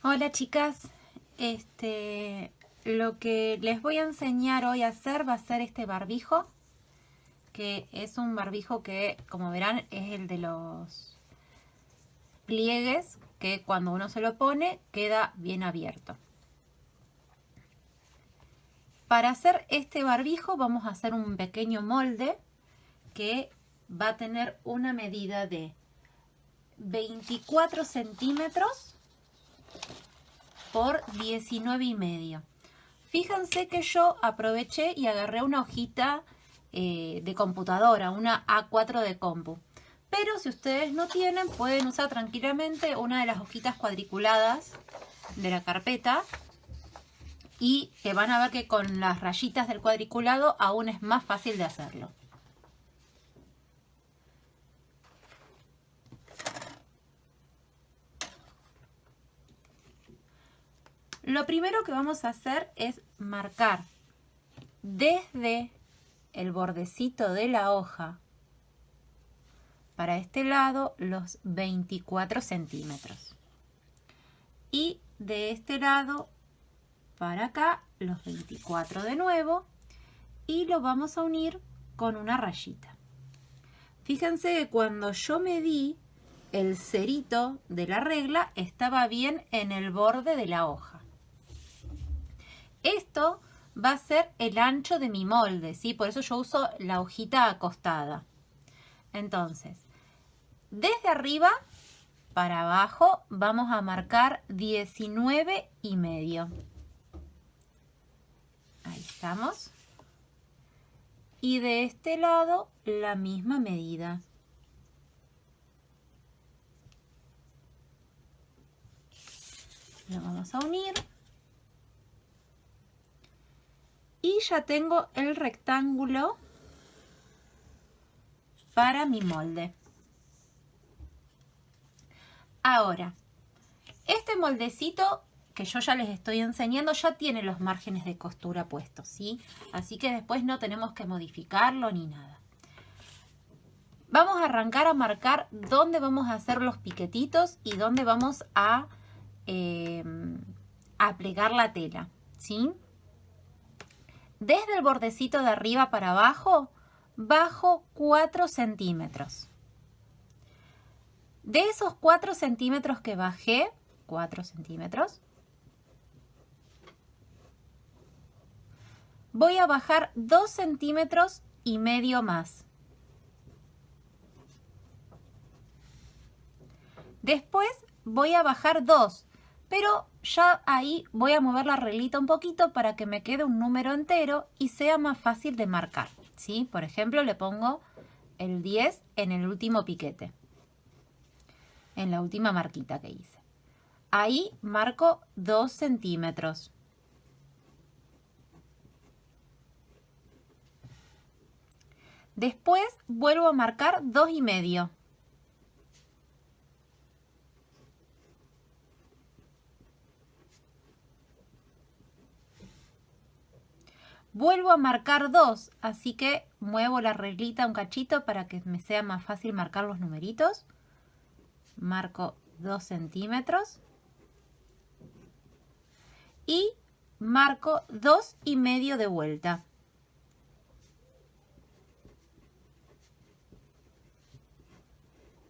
Hola chicas, lo que les voy a enseñar hoy a hacer va a ser este barbijo, que es un barbijo que, como verán, es el de los pliegues, que cuando uno se lo pone queda bien abierto. Para hacer este barbijo vamos a hacer un pequeño molde que va a tener una medida de 24 centímetros por 19,5. Fíjense que yo aproveché y agarré una hojita de computadora, una A4 de compu. Pero si ustedes no tienen, pueden usar tranquilamente una de las hojitas cuadriculadas de la carpeta. Y van a ver que con las rayitas del cuadriculado aún es más fácil de hacerlo. Lo primero que vamos a hacer es marcar desde el bordecito de la hoja para este lado los 24 centímetros. Y de este lado para acá los 24 de nuevo. Y lo vamos a unir con una rayita. Fíjense que cuando yo medí, el cerito de la regla estaba bien en el borde de la hoja. Esto va a ser el ancho de mi molde, ¿sí? Por eso yo uso la hojita acostada. Entonces, desde arriba para abajo vamos a marcar 19,5. Ahí estamos. Y de este lado la misma medida. Lo vamos a unir. Y ya tengo el rectángulo para mi molde. Ahora, este moldecito que yo ya les estoy enseñando ya tiene los márgenes de costura puestos, ¿sí? Así que después no tenemos que modificarlo ni nada. Vamos a arrancar a marcar dónde vamos a hacer los piquetitos y dónde vamos a plegar la tela, ¿sí? Desde el bordecito de arriba para abajo, bajo 4 centímetros. De esos 4 centímetros que bajé, 4 centímetros, voy a bajar 2,5 centímetros más. Después voy a bajar 2, pero ya ahí voy a mover la reglita un poquito para que me quede un número entero y sea más fácil de marcar, ¿sí? Por ejemplo, le pongo el 10 en el último piquete, en la última marquita que hice. Ahí marco 2 centímetros. Después vuelvo a marcar 2,5. Vuelvo a marcar 2, así que muevo la reglita un cachito para que me sea más fácil marcar los numeritos. Marco 2 centímetros. Y marco 2,5 de vuelta.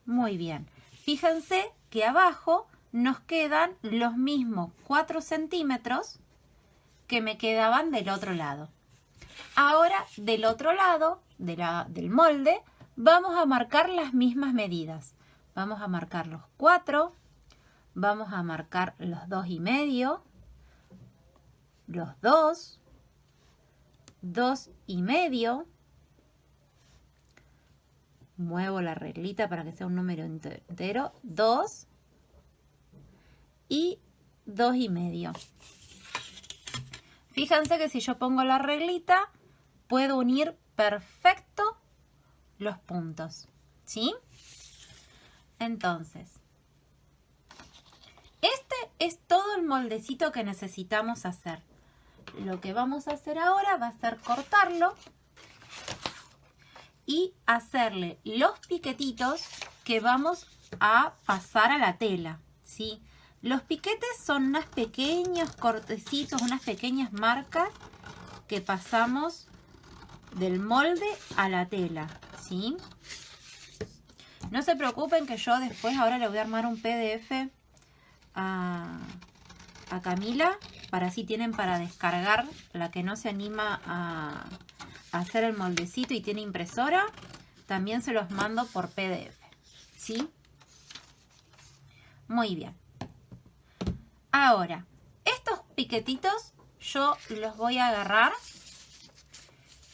Muy bien. Fíjense que abajo nos quedan los mismos 4 centímetros que me quedaban del otro lado. Ahora, del otro lado del molde, vamos a marcar las mismas medidas. Vamos a marcar los 4, vamos a marcar los 2,5, los 2, 2,5. Muevo la reglita para que sea un número entero. 2 y 2,5. Fíjense que si yo pongo la reglita, puedo unir perfecto los puntos, ¿sí? Entonces, este es todo el moldecito que necesitamos hacer. Lo que vamos a hacer ahora va a ser cortarlo y hacerle los piquetitos que vamos a pasar a la tela, ¿sí? Los piquetes son unos pequeños cortecitos, unas pequeñas marcas que pasamos del molde a la tela, ¿sí? No se preocupen que yo después ahora le voy a armar un PDF a Camila, para así tienen para descargar. La que no se anima a hacer el moldecito y tiene impresora, también se los mando por PDF, ¿sí? Muy bien. Ahora, estos piquetitos yo los voy a agarrar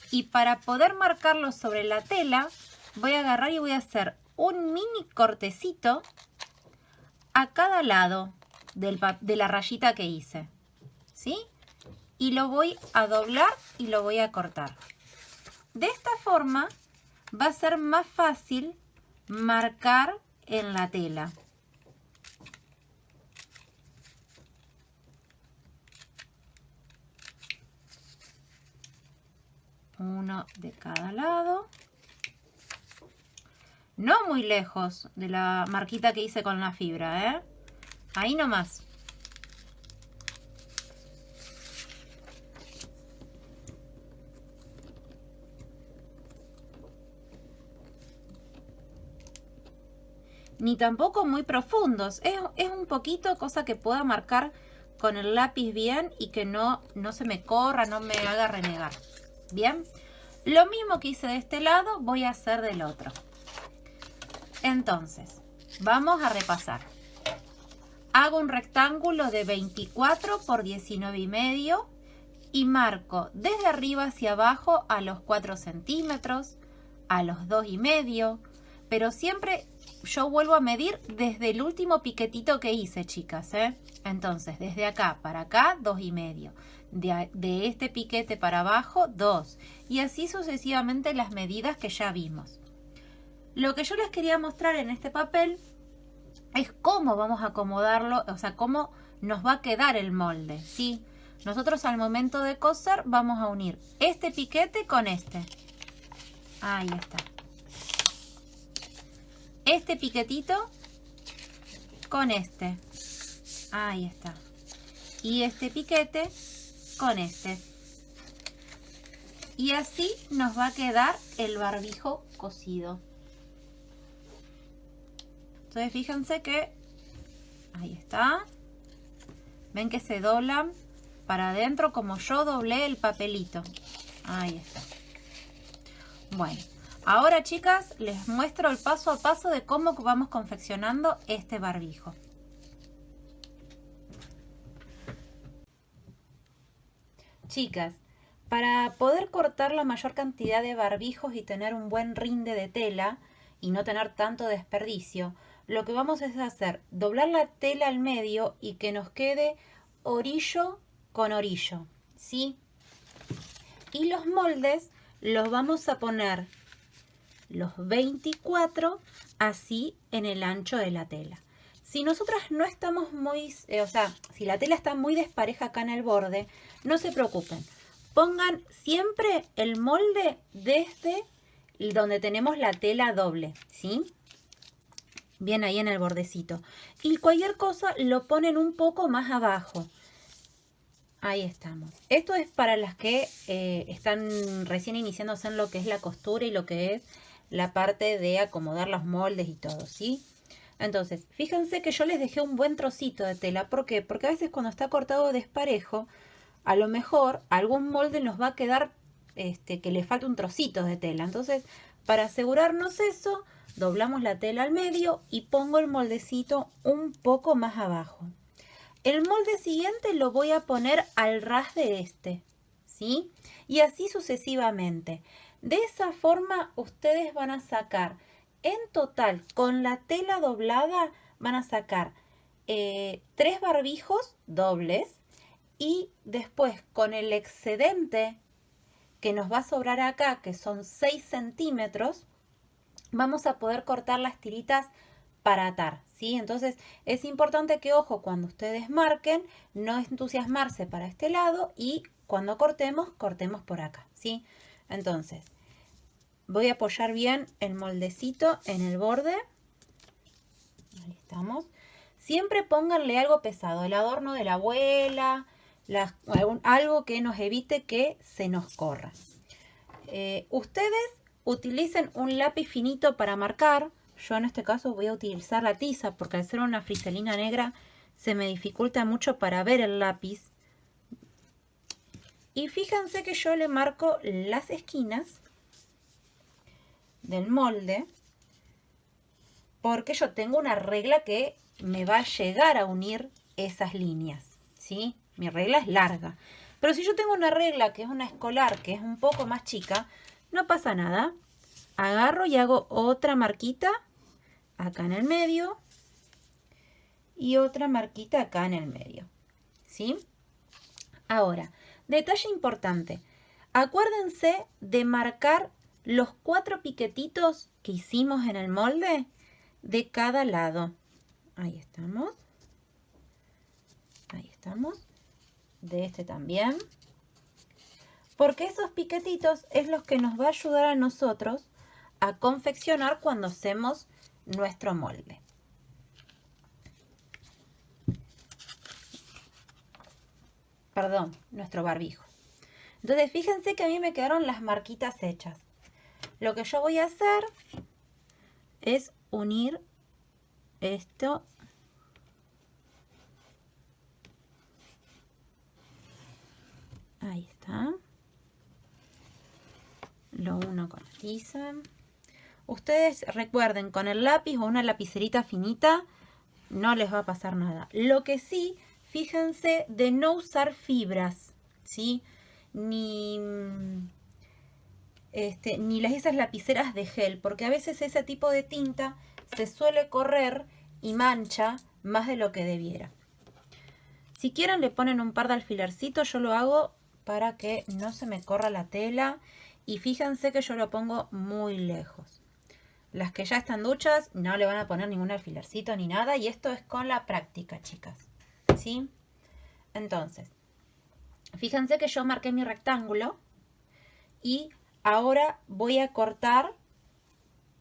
y para poder marcarlos sobre la tela voy a agarrar y voy a hacer un mini cortecito a cada lado de la rayita que hice, ¿sí? Y lo voy a doblar y lo voy a cortar. De esta forma va a ser más fácil marcar en la tela. Uno de cada lado. No muy lejos de la marquita que hice con la fibra, ¿eh? Ahí nomás. Ni tampoco muy profundos. Es un poquito, cosa que pueda marcar con el lápiz bien y que no se me corra, no me haga renegar. Bien. Lo mismo que hice de este lado, voy a hacer del otro. Entonces, vamos a repasar. Hago un rectángulo de 24 por 19,5 y marco desde arriba hacia abajo a los 4 centímetros, a los 2,5, pero siempre yo vuelvo a medir desde el último piquetito que hice, chicas, ¿eh? Entonces, desde acá para acá, 2,5. De este piquete para abajo, 2. Y así sucesivamente las medidas que ya vimos. Lo que yo les quería mostrar en este papel es cómo vamos a acomodarlo, o sea, cómo nos va a quedar el molde, ¿sí? Nosotros al momento de coser vamos a unir este piquete con este. Ahí está. Este piquetito con este. Ahí está. Y este piquete con este. Y así nos va a quedar el barbijo cosido. Entonces fíjense que ahí está. Ven que se doblan para adentro como yo doblé el papelito. Ahí está. Bueno, ahora chicas les muestro el paso a paso de cómo vamos confeccionando este barbijo. Chicas, para poder cortar la mayor cantidad de barbijos y tener un buen rinde de tela y no tener tanto desperdicio, lo que vamos a hacer, doblar la tela al medio y que nos quede orillo con orillo, ¿sí? Y los moldes los vamos a poner los 24 así en el ancho de la tela. Si nosotras no estamos muy, si la tela está muy despareja acá en el borde, no se preocupen. Pongan siempre el molde desde donde tenemos la tela doble, ¿sí? Bien ahí en el bordecito. Y cualquier cosa lo ponen un poco más abajo. Ahí estamos. Esto es para las que están recién iniciándose en lo que es la costura y lo que es la parte de acomodar los moldes y todo, ¿sí? Entonces, fíjense que yo les dejé un buen trocito de tela. ¿Por qué? Porque a veces cuando está cortado desparejo, a lo mejor algún molde nos va a quedar que le falta un trocito de tela. Entonces, para asegurarnos eso, doblamos la tela al medio y pongo el moldecito un poco más abajo. El molde siguiente lo voy a poner al ras de este, ¿sí? Y así sucesivamente. De esa forma ustedes van a sacar, en total, con la tela doblada, van a sacar 3 barbijos dobles y después con el excedente que nos va a sobrar acá, que son 6 centímetros, vamos a poder cortar las tiritas para atar, ¿sí? Entonces es importante que, ojo, cuando ustedes marquen, no entusiasmarse para este lado y cuando cortemos, cortemos por acá, ¿sí? Entonces, voy a apoyar bien el moldecito en el borde. Ahí estamos. siempre pónganle algo pesado, el adorno de la abuela, algo que nos evite que se nos corra. Ustedes utilicen un lápiz finito para marcar. Yo en este caso voy a utilizar la tiza porque al ser una friselina negra se me dificulta mucho para ver el lápiz. Y fíjense que yo le marco las esquinas del molde porque yo tengo una regla que me va a llegar a unir esas líneas, ¿sí? Mi regla es larga. Pero si yo tengo una regla que es una escolar, que es un poco más chica, no pasa nada. Agarro y hago otra marquita acá en el medio y otra marquita acá en el medio, ¿sí? Ahora, detalle importante. Acuérdense de marcar los 4 piquetitos que hicimos en el molde de cada lado. Ahí estamos. Ahí estamos. De este también. Porque esos piquetitos es los que nos va a ayudar a nosotros a confeccionar cuando hacemos nuestro molde. Perdón, nuestro barbijo. Entonces fíjense que a mí me quedaron las marquitas hechas. Lo que yo voy a hacer es unir esto. Ahí está. Lo uno con la tiza. Ustedes recuerden, con el lápiz o una lapicerita finita no les va a pasar nada. Lo que sí, fíjense de no usar fibras, ¿sí? Ni esas lapiceras de gel, porque a veces ese tipo de tinta se suele correr y mancha más de lo que debiera. Si quieren le ponen un par de alfilercitos, yo lo hago para que no se me corra la tela y fíjense que yo lo pongo muy lejos. Las que ya están duchas no le van a poner ningún alfilercito ni nada y esto es con la práctica, chicas, ¿sí? Entonces, fíjense que yo marqué mi rectángulo y ahora voy a cortar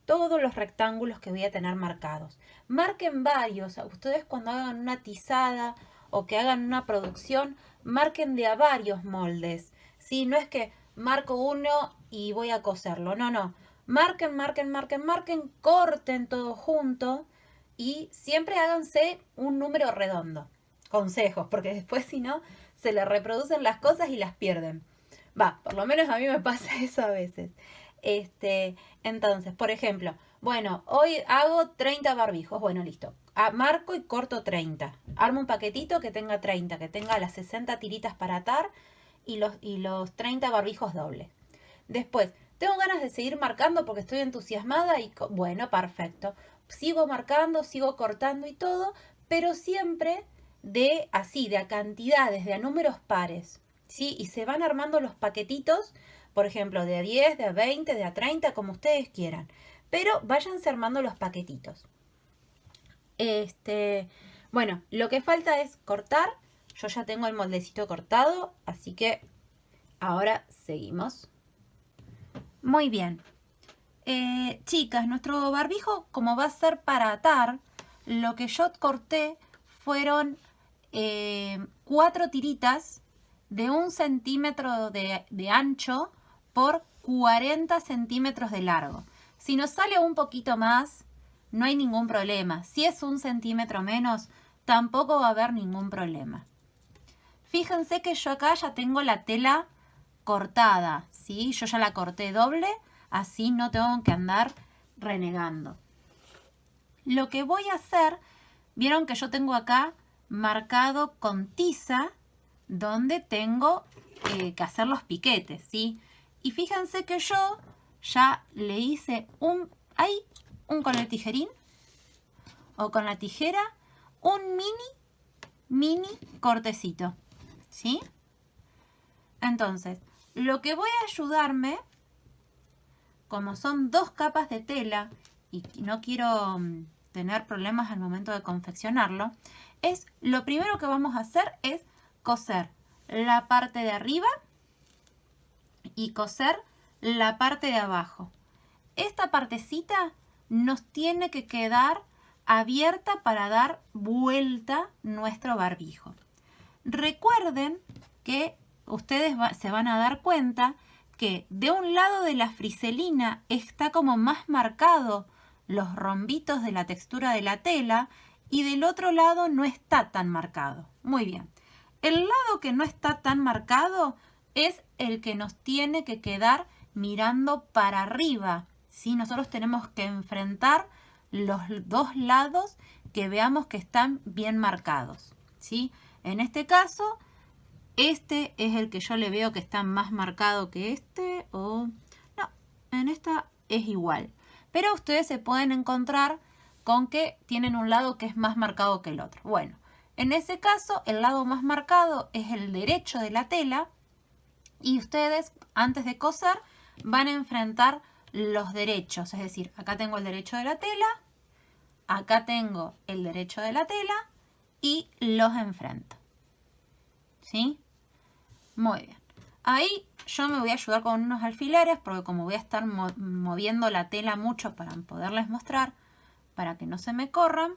todos los rectángulos que voy a tener marcados. Marquen varios. Ustedes cuando hagan una tizada o que hagan una producción, marquen de a varios moldes, ¿sí? No es que marco uno y voy a coserlo. No, no. Marquen, marquen, marquen, marquen, corten todo junto y siempre háganse un número redondo. Consejos, porque después si no, se les reproducen las cosas y las pierden. Por lo menos a mí me pasa eso a veces. Entonces, por ejemplo, bueno, hoy hago 30 barbijos. Bueno, listo. Marco y corto 30. Armo un paquetito que tenga 30, que tenga las 60 tiritas para atar y los 30 barbijos dobles. Después, tengo ganas de seguir marcando porque estoy entusiasmada y bueno, perfecto. Sigo marcando, sigo cortando y todo, pero siempre de a cantidades, de a números pares, ¿sí? Y se van armando los paquetitos, por ejemplo, de a 10, de a 20, de a 30, como ustedes quieran. Pero váyanse armando los paquetitos. Bueno, lo que falta es cortar. Yo ya tengo el moldecito cortado, así que ahora seguimos. Muy bien. Chicas, nuestro barbijo, como va a ser para atar, lo que yo corté fueron 4 tiritas de 1 centímetro de ancho por 40 centímetros de largo. Si nos sale un poquito más, no hay ningún problema. Si es 1 centímetro menos, tampoco va a haber ningún problema. Fíjense que yo acá ya tengo la tela cortada, ¿sí? Yo ya la corté doble, así no tengo que andar renegando. Lo que voy a hacer, vieron que yo tengo acá marcado con tiza donde tengo que hacer los piquetes, ¿sí? Y fíjense que yo ya le hice un con el tijerín o con la tijera, un mini cortecito, ¿sí? Entonces, lo que voy a ayudarme, como son 2 capas de tela y no quiero tener problemas al momento de confeccionarlo, lo primero que vamos a hacer es coser la parte de arriba y coser la parte de abajo. Esta partecita nos tiene que quedar abierta para dar vuelta nuestro barbijo. Recuerden que ustedes se van a dar cuenta que de un lado de la friselina está como más marcado los rombitos de la textura de la tela y del otro lado no está tan marcado. Muy bien. El lado que no está tan marcado es el que nos tiene que quedar mirando para arriba, ¿sí? Nosotros tenemos que enfrentar los dos lados que veamos que están bien marcados, ¿sí? En este caso, este es el que yo le veo que está más marcado que este, o no, en esta es igual. Pero ustedes se pueden encontrar con que tienen un lado que es más marcado que el otro. Bueno, en ese caso, el lado más marcado es el derecho de la tela y ustedes, antes de coser, van a enfrentar los derechos. Es decir, acá tengo el derecho de la tela, acá tengo el derecho de la tela y los enfrento. ¿Sí? Muy bien. Ahí yo me voy a ayudar con unos alfileres porque como voy a estar moviendo la tela mucho para poderles mostrar, para que no se me corran,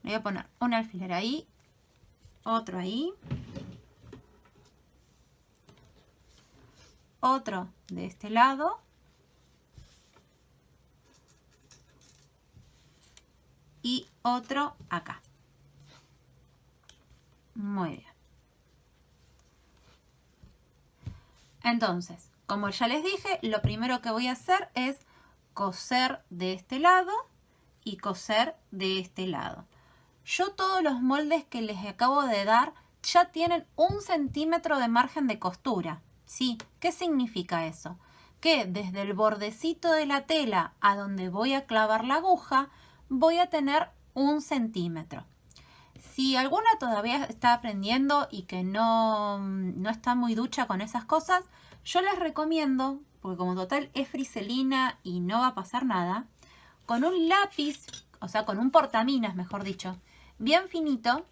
le voy a poner un alfiler ahí, otro ahí, otro de este lado y otro acá. Muy bien. Entonces, como ya les dije, lo primero que voy a hacer es coser de este lado y coser de este lado. Yo todos los moldes que les acabo de dar ya tienen 1 centímetro de margen de costura. ¿Sí? ¿Qué significa eso? Que desde el bordecito de la tela a donde voy a clavar la aguja, voy a tener 1 centímetro. Si alguna todavía está aprendiendo y que no está muy ducha con esas cosas, yo les recomiendo, porque como total es friselina y no va a pasar nada, con un lápiz, o sea, con un portaminas, mejor dicho, bien finito,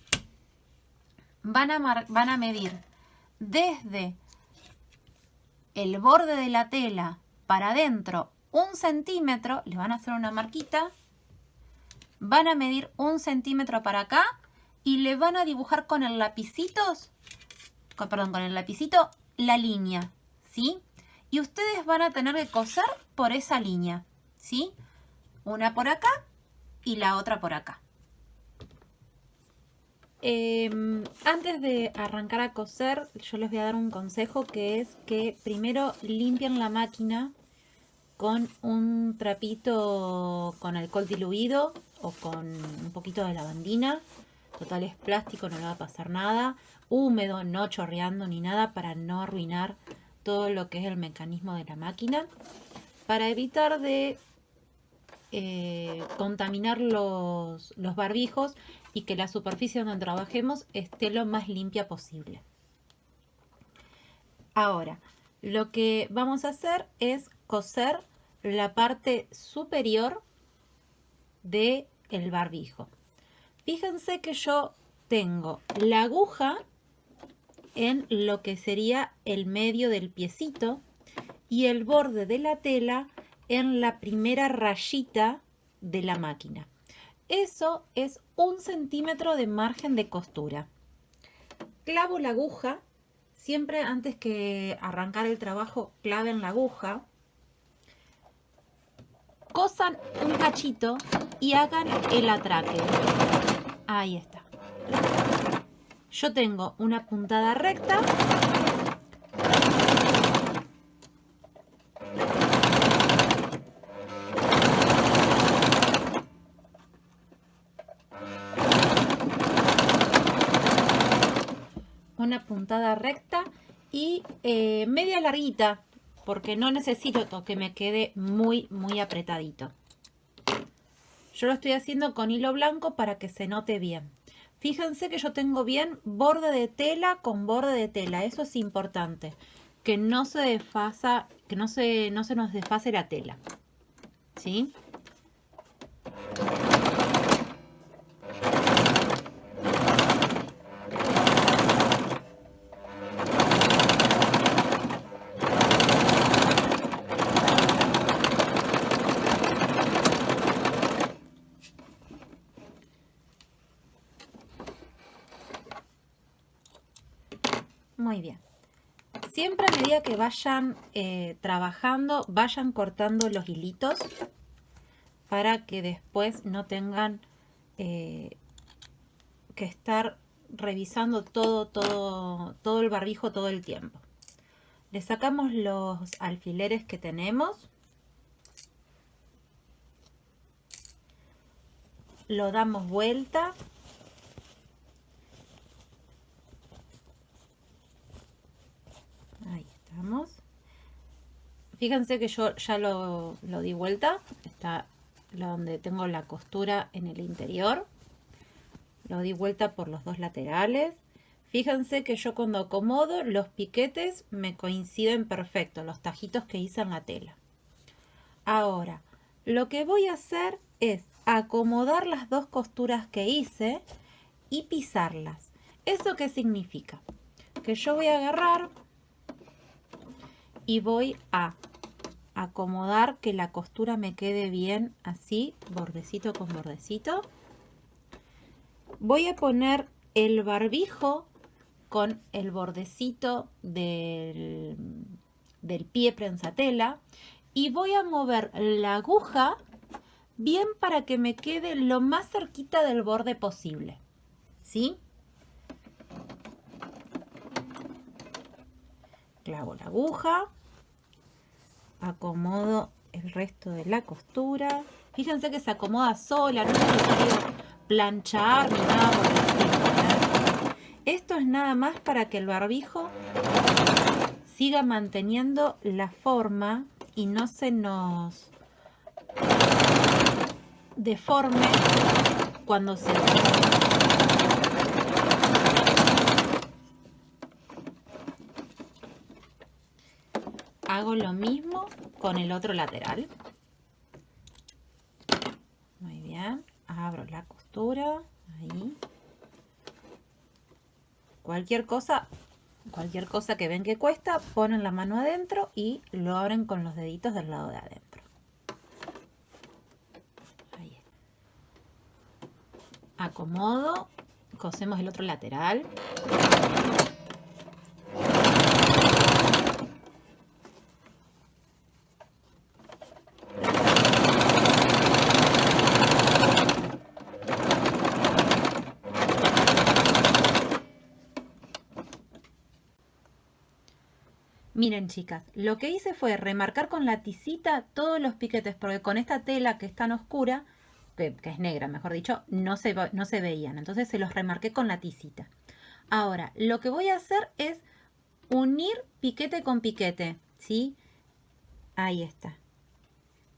van a medir desde el borde de la tela para adentro 1 centímetro, les van a hacer una marquita, van a medir 1 centímetro para acá y le van a dibujar con el lapicito, con el lapicito la línea, ¿sí? Y ustedes van a tener que coser por esa línea, ¿sí? Una por acá y la otra por acá. Antes de arrancar a coser, yo les voy a dar un consejo que es que primero limpien la máquina con un trapito con alcohol diluido o con un poquito de lavandina. Total es plástico, no le va a pasar nada. Húmedo, no chorreando ni nada para no arruinar todo lo que es el mecanismo de la máquina. Para evitar de contaminar los barbijos y que la superficie donde trabajemos esté lo más limpia posible. Ahora, lo que vamos a hacer es coser la parte superior del barbijo. Fíjense que yo tengo la aguja en lo que sería el medio del piecito y el borde de la tela en la primera rayita de la máquina. Eso es 1 centímetro de margen de costura. Clavo la aguja, siempre antes que arrancar el trabajo, claven la aguja, cosan un cachito y hagan el atraque. Ahí está. Yo tengo una puntada recta. Una puntada recta y media larguita, porque no necesito que me quede muy apretadito. Yo lo estoy haciendo con hilo blanco para que se note bien. Fíjense que yo tengo bien borde de tela con borde de tela. Eso es importante. Que no se desfasa, que no se nos desfase la tela. ¿Sí? Muy bien. Siempre a medida que vayan trabajando, vayan cortando los hilitos para que después no tengan que estar revisando todo el barbijo todo el tiempo. Le sacamos los alfileres que tenemos. Lo damos vuelta. Ahí estamos. Fíjense que yo ya lo di vuelta. Está donde tengo la costura en el interior. Lo di vuelta por los dos laterales. Fíjense que yo cuando acomodo los piquetes me coinciden perfecto, los tajitos que hice en la tela. Ahora, lo que voy a hacer es acomodar las dos costuras que hice y pisarlas. ¿Eso qué significa? Que yo voy a agarrar y voy a acomodar que la costura me quede bien así, bordecito con bordecito. Voy a poner el barbijo con el bordecito del pie prensatela y voy a mover la aguja bien para que me quede lo más cerquita del borde posible, ¿sí? Clavo la aguja, acomodo el resto de la costura. Fíjense que se acomoda sola, no es necesario planchar ni nada por el estilo, ¿eh? Esto es nada más para que el barbijo siga manteniendo la forma y no se nos deforme cuando se... Hago lo mismo con el otro lateral. Muy bien. Abro la costura. Ahí. Cualquier cosa que ven que cuesta, ponen la mano adentro y lo abren con los deditos del lado de adentro. Ahí está. Acomodo. Cosemos el otro lateral. Miren, chicas, lo que hice fue remarcar con la tisita todos los piquetes, porque con esta tela que es tan oscura, que es negra, mejor dicho, no se veían. Entonces se los remarqué con la tisita. Ahora, lo que voy a hacer es unir piquete con piquete, ¿sí? Ahí está.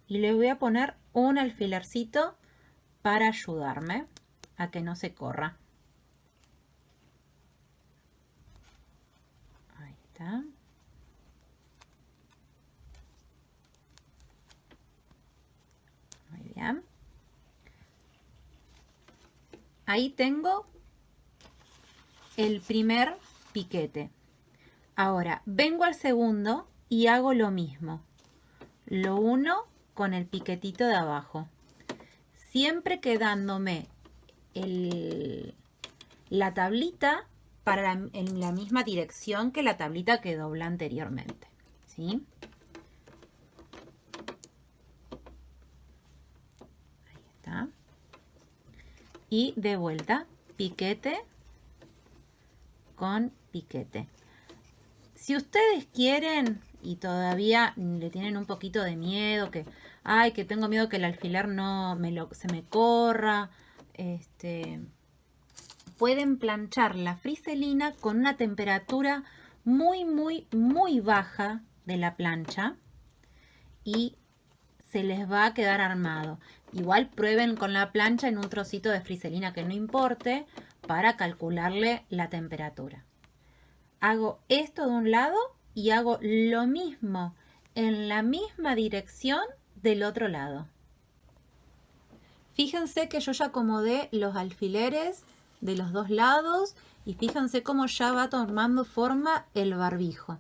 Y le voy a poner un alfilercito para ayudarme a que no se corra. Ahí está. Bien. Ahí tengo el primer piquete. Ahora vengo al segundo y hago lo mismo. Lo uno con el piquetito de abajo. Siempre quedándome la tablita en la misma dirección que la tablita que doblé anteriormente. ¿Sí? Y de vuelta, piquete con piquete. Si ustedes quieren y todavía le tienen un poquito de miedo, que tengo miedo que el alfiler se me corra, pueden planchar la friselina con una temperatura muy, muy, muy baja de la plancha y se les va a quedar armado. Igual prueben con la plancha en un trocito de friselina que no importe para calcularle la temperatura. Hago esto de un lado y hago lo mismo en la misma dirección del otro lado. Fíjense que yo ya acomodé los alfileres de los dos lados y fíjense cómo ya va tomando forma el barbijo.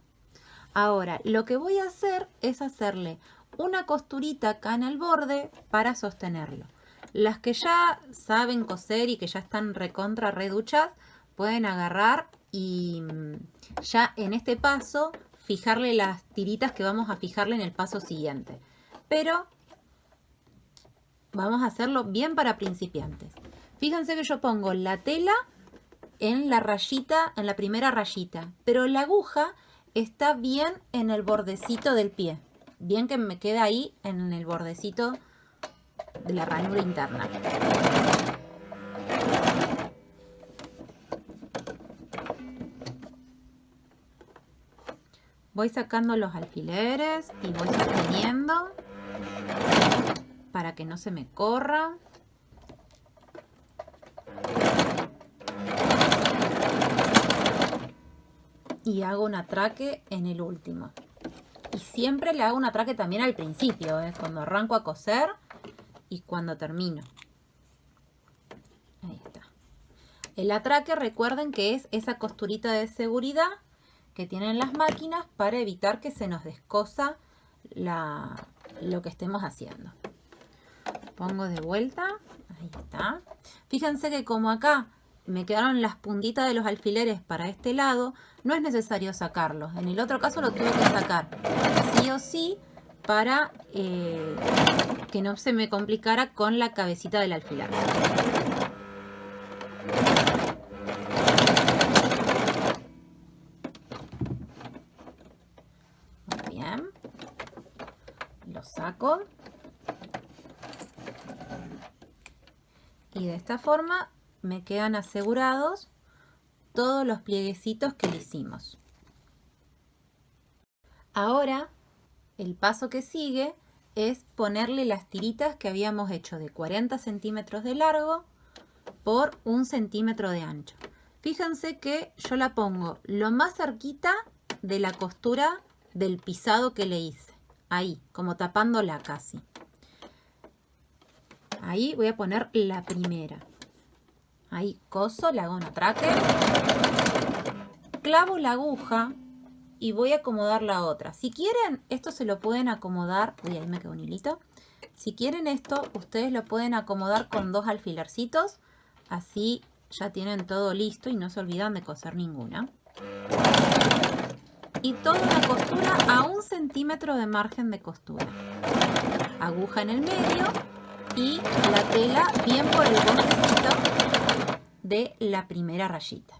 Ahora, lo que voy a hacer es hacerle una costurita acá en el borde para sostenerlo. Las que ya saben coser y que ya están recontra reduchas, pueden agarrar y ya en este paso fijarle las tiritas que vamos a fijarle en el paso siguiente. Pero vamos a hacerlo bien para principiantes. Fíjense que yo pongo la tela en la rayita, en la primera rayita, pero la aguja está bien en el bordecito del pie. Bien que me queda ahí en el bordecito de la ranura interna. Voy sacando los alfileres y voy sosteniendo para que no se me corra. Y hago un atraque en el último. Y siempre le hago un atraque también al principio, cuando arranco a coser y cuando termino. Ahí está. El atraque, recuerden que es esa costurita de seguridad que tienen las máquinas para evitar que se nos descosa lo que estemos haciendo. Pongo de vuelta. Ahí está. Fíjense que como acá me quedaron las puntitas de los alfileres para este lado, no es necesario sacarlos. En el otro caso lo tuve que sacar sí o sí para que no se me complicara con la cabecita del alfiler. Muy bien. Lo saco. Y de esta forma me quedan asegurados todos los plieguecitos que le hicimos. Ahora el paso que sigue es ponerle las tiritas que habíamos hecho de 40 centímetros de largo por 1 centímetro de ancho. Fíjense que yo la pongo lo más cerquita de la costura del pisado que le hice. Ahí, como tapándola casi. Ahí voy a poner la primera. Ahí coso, le hago un atraque. Clavo la aguja y voy a acomodar la otra. Si quieren, esto se lo pueden acomodar. Uy, ahí me quedó un hilito. Si quieren esto, ustedes lo pueden acomodar con 2 alfilercitos. Así ya tienen todo listo y no se olvidan de coser ninguna. Y toda la costura a 1 centímetro de margen de costura. Aguja en el medio y la tela bien por el bordecito de la primera rayita.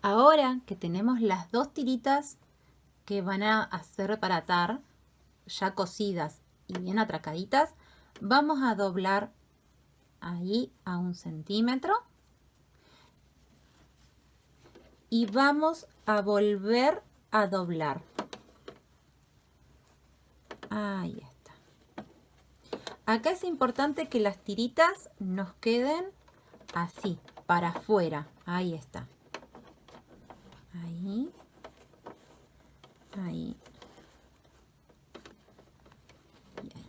Ahora que tenemos las 2 tiritas que van a hacer para atar, ya cosidas y bien atracaditas, vamos a doblar ahí a 1 centímetro y vamos a volver a doblar. Ahí está. Acá es importante que las tiritas nos queden así, para afuera. Ahí está. Ahí. Ahí. Y ahí.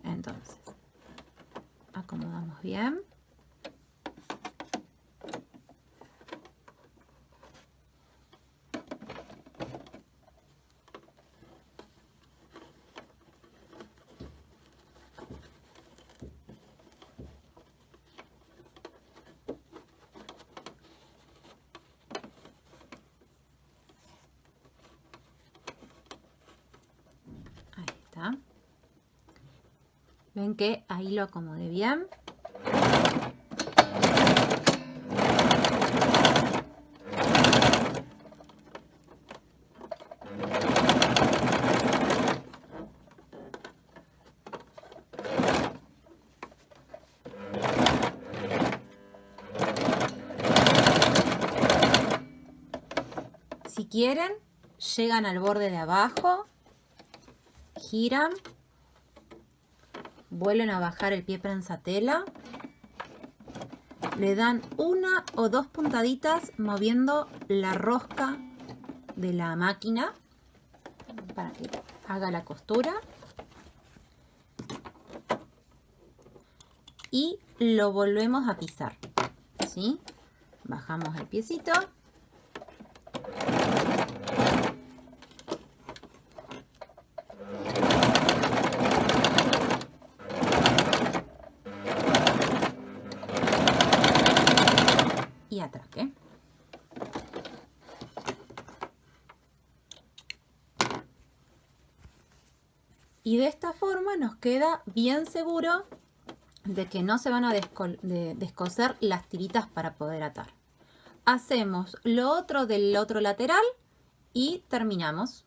Entonces, acomodamos bien. Ahí está. Ven que ahí lo acomodé bien. Si quieren, llegan al borde de abajo, giran, vuelven a bajar el pie prensatela, le dan 1 o 2 puntaditas moviendo la rosca de la máquina para que haga la costura y lo volvemos a pisar, ¿sí? Bajamos el piecito. Y atraque. Y de esta forma nos queda bien seguro de que no se van a descoser las tiritas para poder atar. Hacemos lo otro del otro lateral y terminamos.